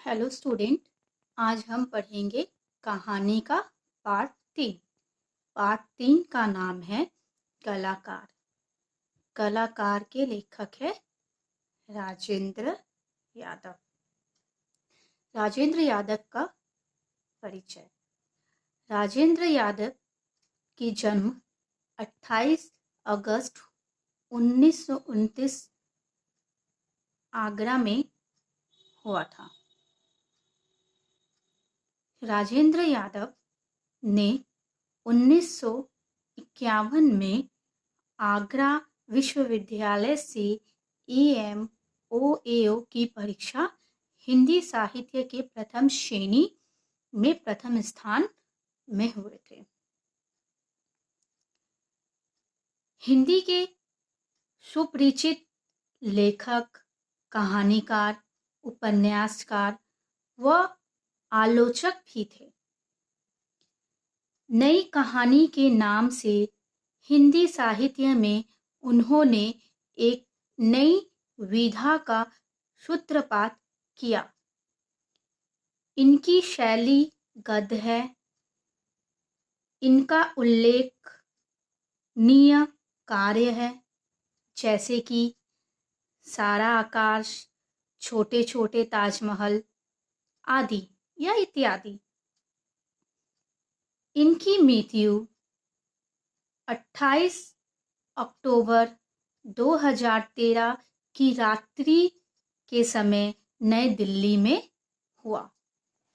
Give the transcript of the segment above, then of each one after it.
Hello student. आज हम पढ़ेंगे कहानी का पार्ट 3। पार्ट 3 का नाम है कलाकार। कलाकार के लेखक है राजेंद्र यादव। राजेंद्र यादव का परिचय। राजेंद्र यादव की जन्म 28 अगस्त 1929 आगरा में हुआ था। राजेंद्र यादव ने 1951 में आगरा विश्वविद्यालय से EMOAO की परीक्षा हिंदी साहित्य के प्रथम श्रेणी में प्रथम स्थान में हुए थे। हिंदी के सुपरिचित लेखक, कहानीकार, उपन्यासकार व आलोचक भी थे। नई कहानी के नाम से हिंदी साहित्य में उन्होंने एक नई विधा का सूत्रपात किया। इनकी शैली गद्य है। इनका उल्लेखनीय कार्य है जैसे कि सारा आकाश, छोटे छोटे ताजमहल आदि या इत्यादि। इनकी मृत्यु 28 अक्टूबर 2013 की रात्रि के समय नई दिल्ली में हुआ।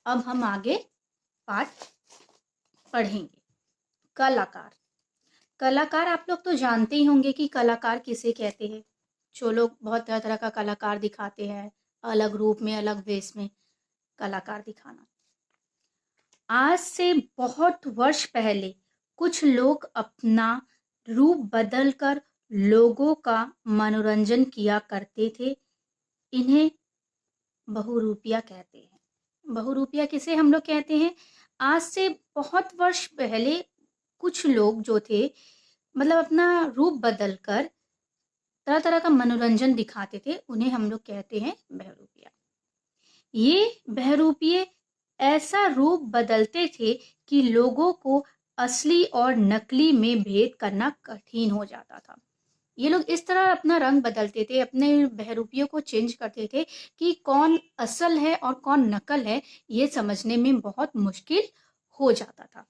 अब हम आगे पाठ पढ़ेंगे। कलाकार। कलाकार आप लोग तो जानते ही होंगे कि कलाकार किसे कहते हैं। जो लोग बहुत तरह तरह का कलाकार दिखाते हैं, अलग रूप में, अलग वेश में कलाकार दिखाना। आज से बहुत वर्ष पहले कुछ लोग अपना रूप बदलकर लोगों का मनोरंजन किया करते थे। इन्हें बहुरूपिया कहते हैं। बहुरूपिया किसे हम लोग कहते हैं? आज से बहुत वर्ष पहले कुछ लोग जो थे, मतलब अपना रूप बदलकर तरह तरह का मनोरंजन दिखाते थे, उन्हें हम लोग कहते हैं बहरूपिया। ये बहरूपिये ऐसा रूप बदलते थे कि लोगों को असली और नकली में भेद करना कठिन हो जाता था। ये लोग इस तरह अपना रंग बदलते थे, अपने बहरूपियों को चेंज करते थे कि कौन असल है और कौन नकल है, ये समझने में बहुत मुश्किल हो जाता था।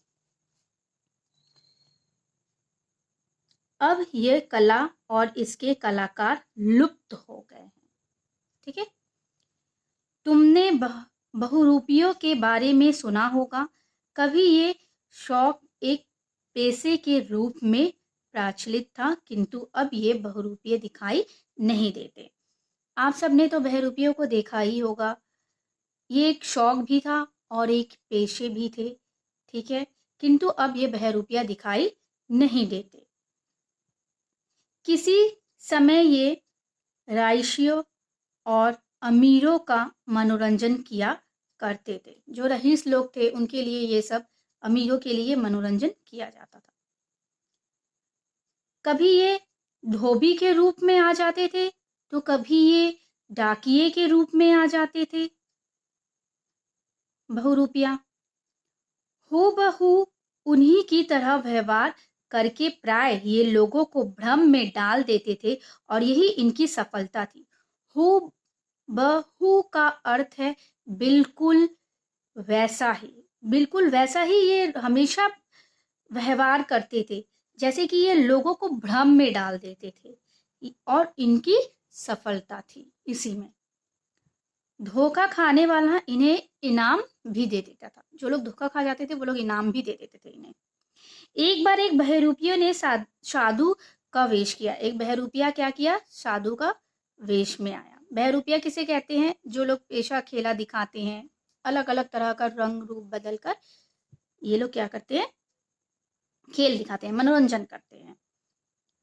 अब ये कला और इसके कलाकार लुप्त हो गए हैं। ठीक है। तुमने बहुरूपियों के बारे में सुना होगा। कभी ये शौक एक पेशे के रूप में प्रचलित था, किंतु अब ये बहुरूपिये दिखाई नहीं देते। आप सबने तो बहरूपियों को देखा ही होगा। ये एक शौक भी था और एक पेशे भी थे। ठीक है। किंतु अब ये बहरूपिया दिखाई नहीं देते। किसी समय ये राइशियों और अमीरों का मनोरंजन किया करते थे। जो रईस लोग थे उनके लिए ये सब, अमीरों के लिए मनोरंजन किया जाता था। कभी ये धोबी के रूप में आ जाते थे, तो कभी ये डाकिये के रूप में आ जाते थे। बहुरूपिया हूबहू उन्हीं की तरह व्यवहार करके प्राय ये लोगों को भ्रम में डाल देते थे और यही इनकी सफलता थी। हूबहू का अर्थ है बिल्कुल वैसा ही। बिल्कुल वैसा ही ये हमेशा व्यवहार करते थे, जैसे कि ये लोगों को भ्रम में डाल देते थे और इनकी सफलता थी इसी में। धोखा खाने वाला इन्हें इनाम भी दे देता था। जो लोग धोखा खा जाते थे वो लोग इनाम भी दे देते थे इन्हें। एक बार एक बहरूपिया ने साधु का वेश किया। एक बहरूपिया क्या किया? साधु का वेश में आया। बहरूपिया किसे कहते हैं? जो लोग पेशा खेला दिखाते हैं, अलग अलग तरह का रंग रूप बदल कर ये लोग क्या करते हैं? खेल दिखाते हैं, मनोरंजन करते हैं।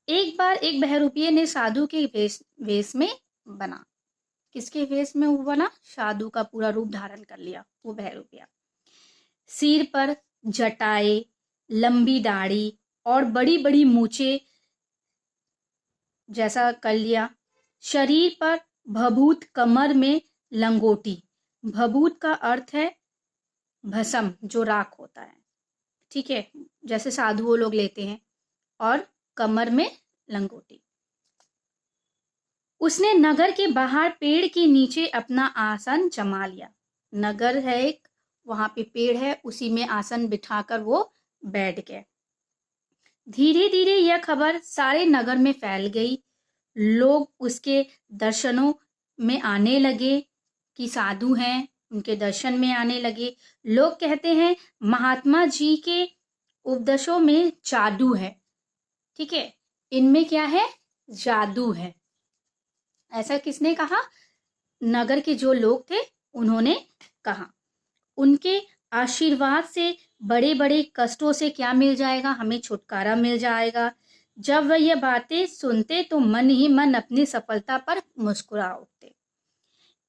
एक बार एक बहरूपिये ने साधु के वेश में बना। किसके वेश में वो बना? साधु का पूरा रूप धारण कर लिया वो बहरूपिया। सिर पर जटाएं, लंबी दाढ़ी और बड़ी बड़ी मूछें जैसा कर लिया। शरीर पर भभूत, कमर में लंगोटी। भभूत का अर्थ है भस्म, जो राख होता है, ठीक है, जैसे साधु वो लोग लेते हैं, और कमर में लंगोटी। उसने नगर के बाहर पेड़ के नीचे अपना आसन जमा लिया। नगर है एक, वहां पे पेड़ है, उसी में आसन बिठाकर वो बैठ गए। धीरे धीरे यह खबर सारे नगर में फैल गई। लोग उसके दर्शनों में आने लगे कि साधु हैं, उनके दर्शन में आने लगे। लोग कहते हैं महात्मा जी के उपदेशों में जादू है, ठीक है, इनमें क्या है, जादू है। ऐसा किसने कहा? नगर के जो लोग थे उन्होंने कहा। उनके आशीर्वाद से बड़े बड़े कष्टों से क्या मिल जाएगा, हमें छुटकारा मिल जाएगा। जब वह ये बातें सुनते तो मन ही मन अपनी सफलता पर मुस्कुरा उठते।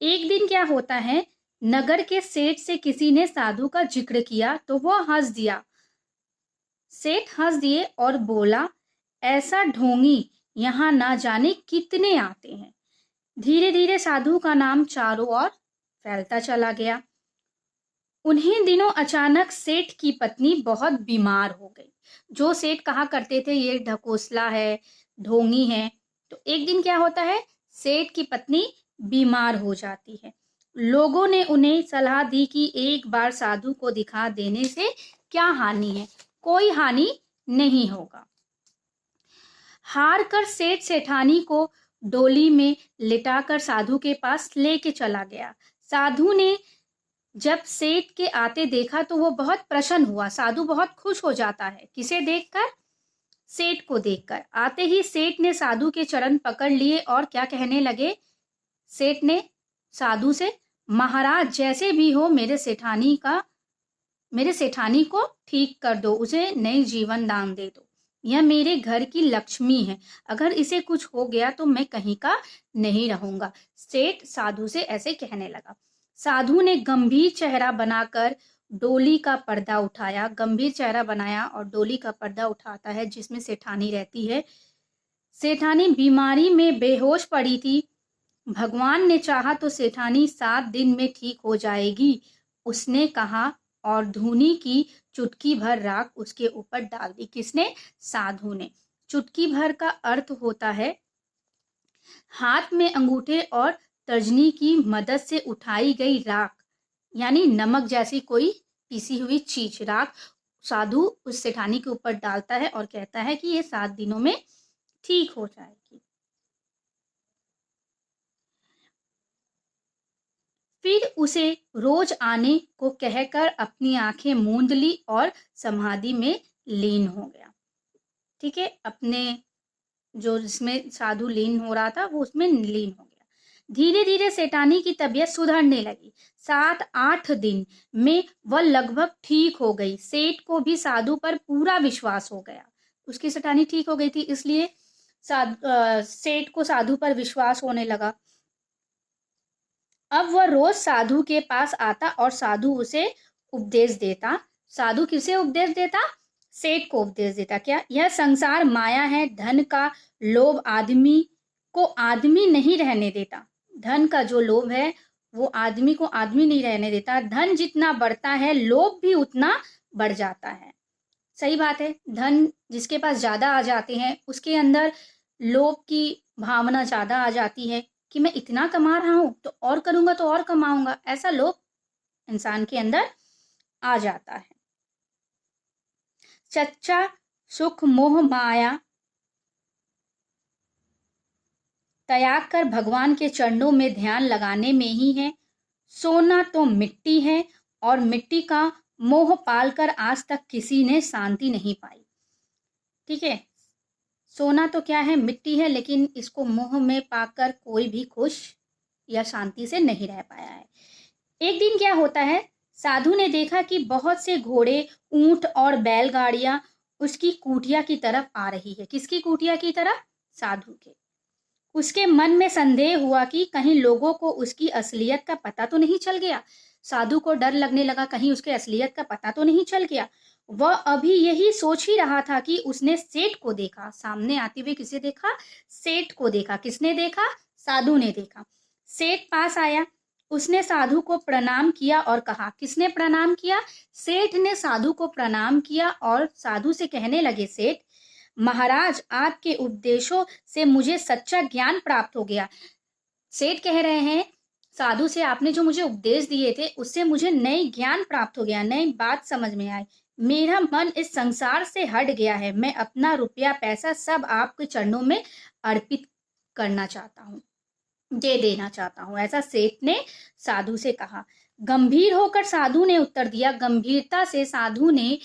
एक दिन क्या होता है, नगर के सेठ से किसी ने साधु का जिक्र किया तो वह हंस दिया। सेठ हंस दिए और बोला, ऐसा ढोंगी यहाँ ना जाने कितने आते हैं। धीरे धीरे साधु का नाम चारों ओर फैलता चला गया। उन्हीं दिनों अचानक सेठ की पत्नी बहुत बीमार हो गई। जो सेठ कहा करते थे ये ढकोसला है, ढोंगी है, तो एक दिन क्या होता है, सेठ की पत्नी बीमार हो जाती है। लोगों ने उन्हें सलाह दी कि एक बार साधु को दिखा देने से क्या हानि है, कोई हानि नहीं होगा। हार कर सेठ सेठानी को डोली में लिटाकर साधु के पास लेके चला गया। साधु ने जब सेठ के आते देखा तो वो बहुत प्रसन्न हुआ। साधु बहुत खुश हो जाता है, किसे देखकर? सेठ को देखकर। आते ही सेठ ने साधु के चरण पकड़ लिए और क्या कहने लगे? सेठ ने साधु से, महाराज जैसे भी हो मेरे सेठानी को ठीक कर दो, उसे नई जीवन दान दे दो। यह मेरे घर की लक्ष्मी है, अगर इसे कुछ हो गया तो मैं कहीं का नहीं रहूंगा। सेठ साधु से ऐसे कहने लगा। साधु ने गंभीर चेहरा बनाकर डोली का पर्दा उठाया। गंभीर चेहरा बनाया और डोली का पर्दा उठाता है जिसमें सेठानी रहती है। सेठानी बीमारी में बेहोश पड़ी थी। भगवान ने चाहा तो सेठानी 7 दिन में ठीक हो जाएगी, उसने कहा, और धूनी की चुटकी भर राख उसके ऊपर डाल दी। किसने? साधु ने। चुटकी भर का अर्थ होता है हाथ में अंगूठे और तर्जनी की मदद से उठाई गई राख, यानी नमक जैसी कोई पीसी हुई चीज। राख साधु उस सेठानी के ऊपर डालता है और कहता है कि ये 7 दिनों में ठीक हो जाएगी। फिर उसे रोज आने को कहकर अपनी आंखें मूंद ली और समाधि में लीन हो गया। ठीक है, अपने जो जिसमें साधु लीन हो रहा था वो उसमें लीन हो गया। धीरे धीरे सेठानी की तबीयत सुधरने लगी। 7-8 दिन में वह लगभग ठीक हो गई। सेठ को भी साधु पर पूरा विश्वास हो गया। उसकी सेठानी ठीक हो गई थी, इसलिए सेठ को साधु पर विश्वास होने लगा। अब वह रोज साधु के पास आता और साधु उसे उपदेश देता। साधु किसे उपदेश देता? सेठ को उपदेश देता। क्या? यह संसार माया है, धन का लोभ आदमी को आदमी नहीं रहने देता। धन का जो लोभ है वो आदमी को आदमी नहीं रहने देता। धन जितना बढ़ता है लोभ भी उतना बढ़ जाता है। सही बात है, धन जिसके पास ज्यादा आ जाते हैं उसके अंदर लोभ की भावना ज्यादा आ जाती है कि मैं इतना कमा रहा हूं तो और करूंगा तो और कमाऊंगा, ऐसा लोभ इंसान के अंदर आ जाता है। सच्चा सुख मोह माया त्याग कर भगवान के चरणों में ध्यान लगाने में ही है। सोना तो मिट्टी है और मिट्टी का मोह पालकर आज तक किसी ने शांति नहीं पाई। ठीक है, सोना तो क्या है, मिट्टी है, लेकिन इसको मोह में पाकर कोई भी खुश या शांति से नहीं रह पाया है। एक दिन क्या होता है, साधु ने देखा कि बहुत से घोड़े, ऊंट और बैलगाड़ियां उसकी कुटिया की तरफ आ रही है। किसकी कुटिया की तरफ? साधु के। उसके मन में संदेह हुआ कि कहीं लोगों को उसकी असलियत का पता तो नहीं चल गया। साधु को डर लगने लगा, कहीं उसके असलियत का पता तो नहीं चल गया। वह अभी यही सोच ही रहा था कि उसने सेठ को देखा। सामने आते हुए किसे देखा? सेठ को देखा। किसने देखा? साधु ने देखा। सेठ पास आया, उसने साधु को प्रणाम किया और कहा, किसने प्रणाम किया? सेठ ने साधु को प्रणाम किया और साधु से कहने लगे, सेठ महाराज, आपके उपदेशों से मुझे सच्चा ज्ञान प्राप्त हो गया। सेठ कह रहे हैं, साधु से आपने जो मुझे उपदेश दिए थे उससे मुझे नई ज्ञान प्राप्त हो गया, नई बात समझ में आई। मेरा मन इस संसार से हट गया है। मैं अपना रुपया पैसा सब आपके चरणों में अर्पित करना चाहता हूँ, दे देना चाहता हूँ, ऐसा सेठ ने साधु से कहा। गंभीर होकर साधु ने उत्तर दिया, गंभीरता से साधु ने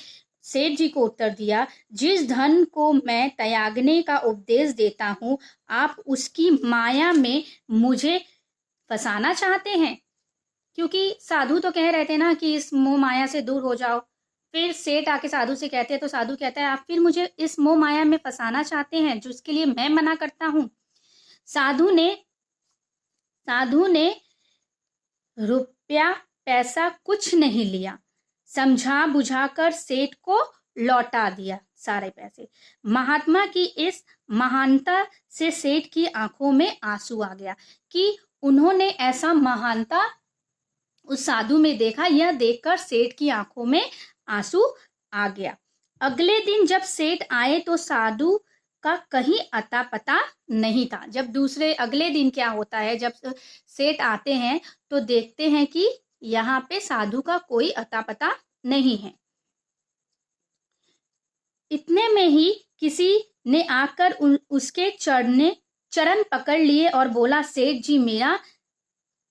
सेठ जी को उत्तर दिया, जिस धन को मैं त्यागने का उपदेश देता हूँ, आप उसकी माया में मुझे फंसाना चाहते हैं। क्योंकि साधु तो कह रहे थे ना कि इस मोह माया से दूर हो जाओ। फिर सेठ आके साधु से कहते हैं, तो साधु कहता है, आप फिर मुझे इस मोह माया में फंसाना चाहते हैं, जिसके लिए मैं मना करता हूँ। साधु ने रुपया पैसा कुछ नहीं लिया, समझा बुझाकर सेठ को लौटा दिया सारे पैसे। महात्मा की इस महानता से सेठ की आंखों में आंसू आ गया कि उन्होंने ऐसा महानता उस साधु में देखा। यह देखकर सेठ की आंखों में आंसू आ गया। अगले दिन जब सेठ आए तो साधु का कहीं अता पता नहीं था। जब दूसरे अगले दिन क्या होता है, जब सेठ आते हैं तो देखते हैं कि यहाँ पे साधु का कोई अता पता नहीं है। इतने में ही किसी ने आकर उसके चरण पकड़ लिए और बोला, सेठ जी मेरा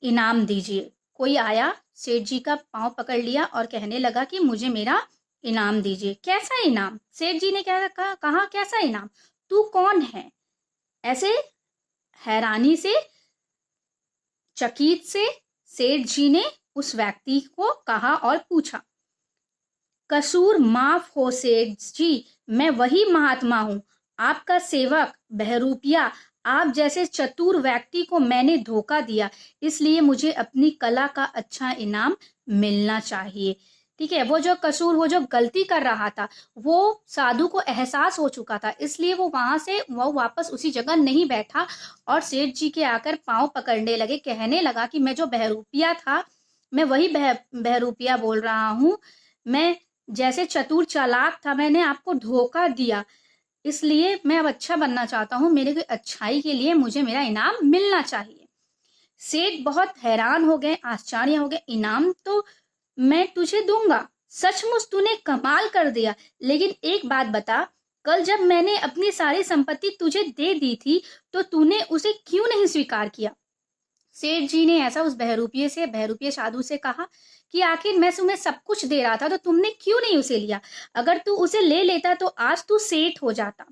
इनाम दीजिए। कोई आया, सेठ जी का पांव पकड़ लिया और कहने लगा कि मुझे मेरा इनाम दीजिए। कैसा इनाम? सेठ जी ने क्या कहा, कैसा इनाम? तू कौन है? ऐसे हैरानी से, चकित से सेठ जी ने उस व्यक्ति को कहा और पूछा। कसूर माफ हो सेठ जी, मैं वही महात्मा हूँ, आपका सेवक बहरूपिया। आप जैसे चतुर व्यक्ति को मैंने धोखा दिया, इसलिए मुझे अपनी कला का अच्छा इनाम मिलना चाहिए। ठीक है, वो जो कसूर, वो जो गलती कर रहा था, वो साधु को एहसास हो चुका था, इसलिए वो वहां से वो वापस उसी जगह नहीं बैठा और सेठ जी के आकर पांव पकड़ने लगे। कहने लगा कि मैं जो बहरूपिया था, मैं वही बहरूपिया बोल रहा हूँ। मैं जैसे चतुर चालाक था, मैंने आपको धोखा दिया, इसलिए मैं अब अच्छा बनना चाहता हूँ। मेरे को अच्छाई के लिए मुझे मेरा इनाम मिलना चाहिए। सेठ बहुत हैरान हो गए, आश्चर्य हो गए। इनाम तो मैं तुझे दूंगा, सचमुच तूने कमाल कर दिया, लेकिन एक बात बता, कल जब मैंने अपनी सारी संपत्ति तुझे दे दी थी तो तूने उसे क्यों नहीं स्वीकार किया? सेठ जी ने ऐसा उस बहरूपिये साधु से कहा कि आखिर मैं तुम्हें सब कुछ दे रहा था तो तुमने क्यों नहीं उसे लिया? अगर तू उसे ले लेता तो आज तू सेठ हो जाता,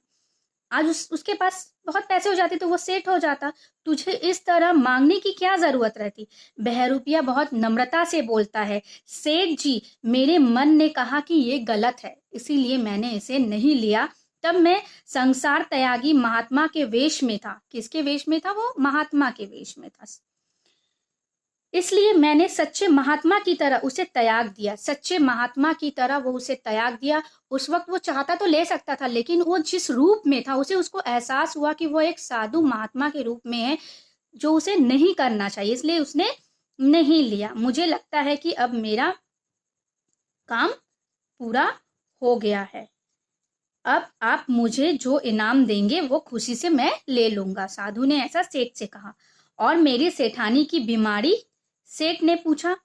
आज उसके पास बहुत पैसे हो जाते तो वो सेठ हो जाता। तुझे इस तरह मांगने की क्या जरूरत रहती? बहरूपिया बहुत नम्रता से बोलता है, सेठ जी मेरे मन ने कहा कि ये गलत है, इसीलिए मैंने इसे नहीं लिया। तब मैं संसार त्यागी महात्मा के वेश में था। किसके वेश में था? वो महात्मा के वेश में था, इसलिए मैंने सच्चे महात्मा की तरह उसे त्याग दिया। सच्चे महात्मा की तरह वो उसे त्याग दिया। उस वक्त वो चाहता तो ले सकता था, लेकिन वो जिस रूप में था उसे उसको एहसास हुआ कि वो एक साधु महात्मा के रूप में है, जो उसे नहीं करना चाहिए, इसलिए उसने नहीं लिया। मुझे लगता है कि अब मेरा काम पूरा हो गया है, अब आप मुझे जो इनाम देंगे वो खुशी से मैं ले लूंगा। साधु ने ऐसा सेठ से कहा। और मेरी सेठानी की बीमारी? सेठ ने पूछा।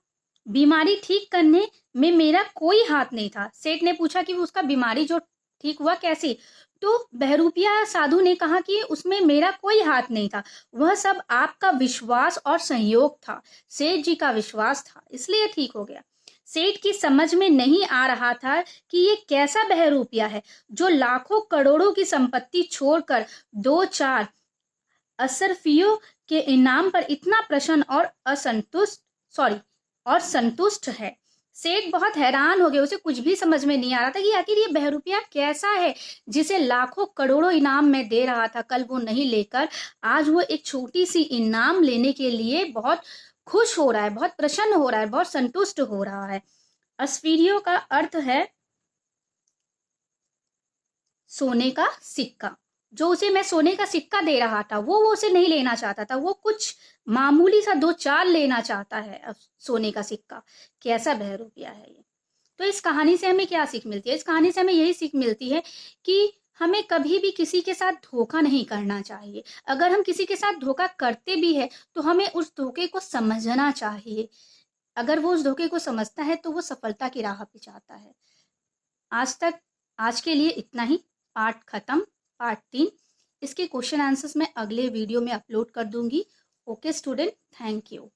बीमारी ठीक करने में मेरा कोई हाथ नहीं था। सेठ ने पूछा कि उसका बीमारी जो ठीक हुआ कैसे? तो बहरूपिया साधु ने कहा कि उसमें मेरा कोई हाथ नहीं था, वह सब आपका विश्वास और संयोग था, सेठ जी का विश्वास था, इसलिए ठीक हो गया। सेठ की समझ में नहीं आ रहा था कि ये कैसा बहरूपिया है जो लाखों करोड़ों की संपत्ति छोड़कर 2-4 असरफियों के इनाम पर इतना प्रसन्न और संतुष्ट है। सेठ बहुत हैरान हो गए, उसे कुछ भी समझ में नहीं आ रहा था कि आखिर ये बहरूपिया कैसा है जिसे लाखों करोड़ों इनाम में दे रहा था, कल वो नहीं लेकर आज वो एक छोटी सी इनाम लेने के लिए बहुत खुश हो रहा है, बहुत प्रसन्न हो रहा है, बहुत संतुष्ट हो रहा है। असफिरियों का अर्थ है सोने का सिक्का। जो उसे मैं सोने का सिक्का दे रहा था वो उसे नहीं लेना चाहता था, वो कुछ मामूली सा 2 चाल लेना चाहता है सोने का सिक्का। कैसा बहरूपिया है ये। तो इस कहानी से हमें क्या सीख मिलती है? इस कहानी से हमें यही सीख मिलती है कि हमें कभी भी किसी के साथ धोखा नहीं करना चाहिए। अगर हम किसी के साथ धोखा करते भी हैं तो हमें उस धोखे को समझना चाहिए। अगर वो उस धोखे को समझता है तो वो सफलता की राह पे जाता है। आज के लिए इतना ही। पार्ट खत्म। पार्ट 3 इसके क्वेश्चन आंसर्स मैं अगले वीडियो में अपलोड कर दूंगी। Okay student, thank you.